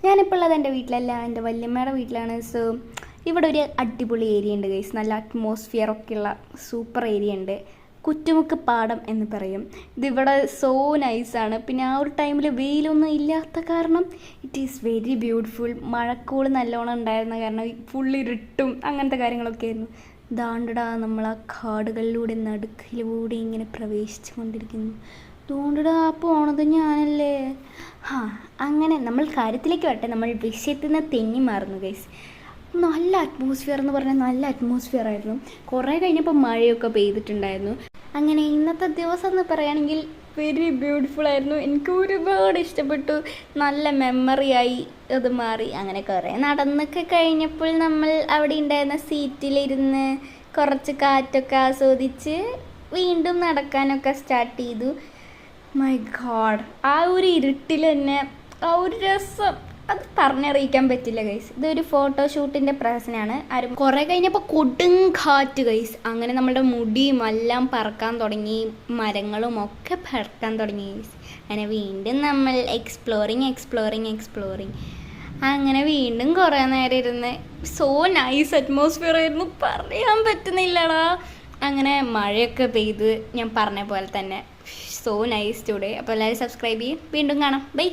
ഞാനിപ്പോൾ ഉള്ളത് എൻ്റെ വീട്ടിലല്ല, എൻ്റെ വല്യമ്മയുടെ വീട്ടിലാണ്. സോ ഇവിടെ ഒരു അടിപൊളി ഏരിയ ഉണ്ട് ഗൈസ്, നല്ല അറ്റ്മോസ്ഫിയർ ഒക്കെ ഉള്ള സൂപ്പർ ഏരിയ ഉണ്ട്. കുറ്റുമുക്ക് പാടം എന്ന് പറയും. ഇതിവിടെ സോ നൈസാണ്. പിന്നെ ആ ഒരു ടൈമിൽ വെയിലൊന്നും ഇല്ലാത്ത കാരണം ഇറ്റ് ഈസ് വെരി ബ്യൂട്ടിഫുൾ. മഴക്കോള് നല്ലോണം ഉണ്ടായിരുന്ന കാരണം ഫുൾ ഇരുട്ടും അങ്ങനത്തെ കാര്യങ്ങളൊക്കെ ആയിരുന്നു. ദാണ്ടടാ നമ്മൾ ആ കാടുകളിലൂടെ നടുക്കിലൂടെ ഇങ്ങനെ പ്രവേശിച്ചു കൊണ്ടിരിക്കുന്നു. ദോണ്ടടാ പോണത് ഞാനല്ലേ. അങ്ങനെ നമ്മൾ കാര്യത്തിലേക്ക് വരട്ടെ. നമ്മൾ വിഷയത്തിൽ നിന്ന് തെന്നി മാറുന്നു ഗൈസ്. നല്ല അറ്റ്മോസ്ഫിയർ എന്ന് പറഞ്ഞാൽ നല്ല അറ്റ്മോസ്ഫിയർ ആയിരുന്നു. കുറേ കഴിഞ്ഞപ്പോൾ മഴയൊക്കെ പെയ്തിട്ടുണ്ടായിരുന്നു. അങ്ങനെ ഇന്നത്തെ ദിവസം എന്ന് പറയുകയാണെങ്കിൽ വെരി ബ്യൂട്ടിഫുൾ ആയിരുന്നു. എനിക്ക് ഒരുപാട് ഇഷ്ടപ്പെട്ടു. നല്ല മെമ്മറിയായി അത് മാറി. അങ്ങനെ കുറേ നടന്നൊക്കെ കഴിഞ്ഞപ്പോൾ നമ്മൾ അവിടെ ഉണ്ടായിരുന്ന സീറ്റിലിരുന്ന് കുറച്ച് കാറ്റൊക്കെ ആസ്വദിച്ച് വീണ്ടും നടക്കാനൊക്കെ സ്റ്റാർട്ട് ചെയ്തു. മൈ ഗോഡ്, ആ ഒരു ഇരുട്ടിൽ തന്നെ ആ ഒരു രസം അത് പറഞ്ഞറിയിക്കാൻ പറ്റില്ല ഗൈസ്. ഇതൊരു ഫോട്ടോഷൂട്ടിൻ്റെ പ്രശ്നമാണ്. ആരും കുറേ കഴിഞ്ഞപ്പോൾ കൊടും കാറ്റ് ഗൈസ്. അങ്ങനെ നമ്മുടെ മുടിയും എല്ലാം പറക്കാൻ തുടങ്ങി, മരങ്ങളും ഒക്കെ പറക്കാൻ തുടങ്ങി ഗൈസ്. അങ്ങനെ വീണ്ടും നമ്മൾ എക്സ്പ്ലോറിങ് അങ്ങനെ വീണ്ടും കുറേ നേരം ഇരുന്ന് സോ നൈസ് അറ്റ്മോസ്ഫിയർ ആയിരുന്നു, പറയാൻ പറ്റുന്നില്ലടാ. അങ്ങനെ മഴയൊക്കെ പെയ്ത് ഞാൻ പറഞ്ഞ പോലെ തന്നെ സോ നൈസ് ടുഡേ. അപ്പോൾ എല്ലാവരും സബ്സ്ക്രൈബ് ചെയ്യും. വീണ്ടും കാണാം. ബൈ.